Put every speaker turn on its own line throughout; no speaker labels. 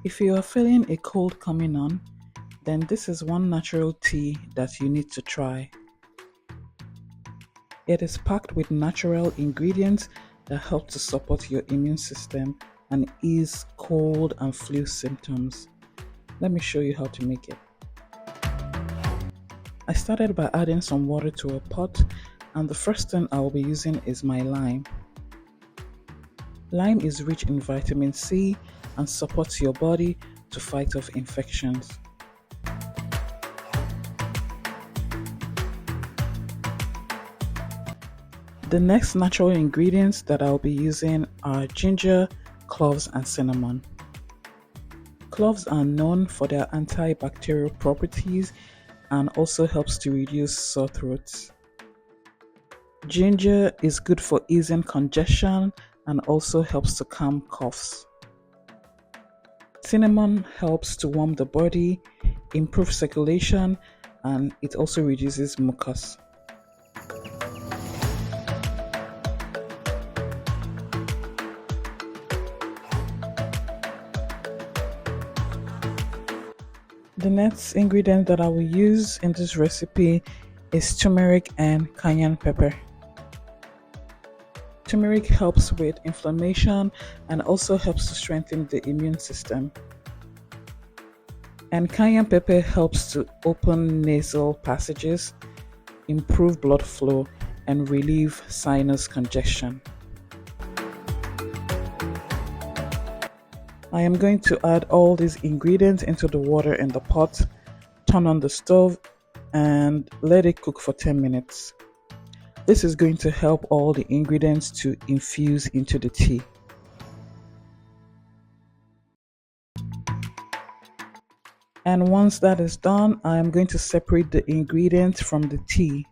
If you are feeling a cold coming on, then this is one natural tea that you need to try. It is packed with natural ingredients that help to support your immune system and ease cold and flu symptoms. Let me show you how to make it. I started by adding some water to a pot, and the first thing I will be using is my lime. Lime is rich in vitamin C and supports your body to fight off infections. The next natural ingredients that I'll be using are ginger, cloves, and cinnamon. Cloves are known for their antibacterial properties and also helps to reduce sore throats. Ginger is good for easing congestion and also helps to calm coughs. Cinnamon helps to warm the body, improve circulation, and it also reduces mucus. The next ingredient that I will use in this recipe is turmeric and cayenne pepper. Turmeric helps with inflammation and also helps to strengthen the immune system. And cayenne pepper helps to open nasal passages, improve blood flow, and relieve sinus congestion. I am going to add all these ingredients into the water in the pot, turn on the stove, and let it cook for 10 minutes. This is going to help all the ingredients to infuse into the tea. And once that is done, I am going to separate the ingredients from the tea.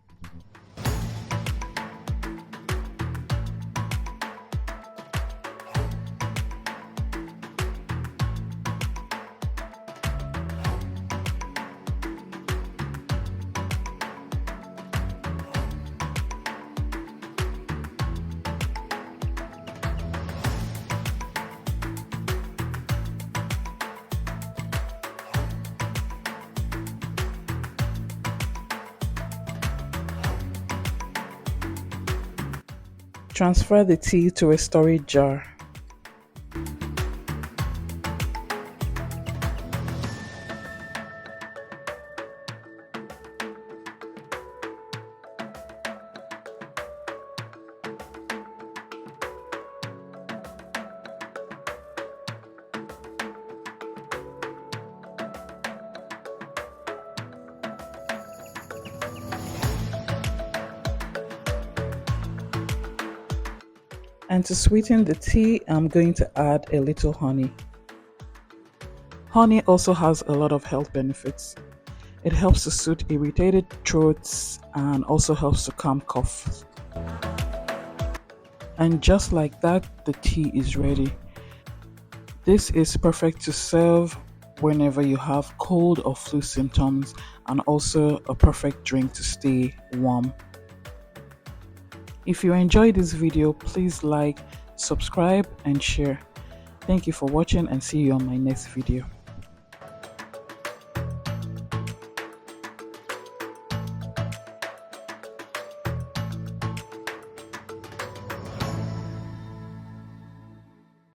Transfer the tea to a storage jar. And to sweeten the tea, I'm going to add a little honey. Honey also has a lot of health benefits. It helps to soothe irritated throats and also helps to calm coughs. And just like that, the tea is ready. This is perfect to serve whenever you have cold or flu symptoms, and also a perfect drink to stay warm. If you enjoyed this video, please like, subscribe, and share. Thank you for watching, and see you on my next video.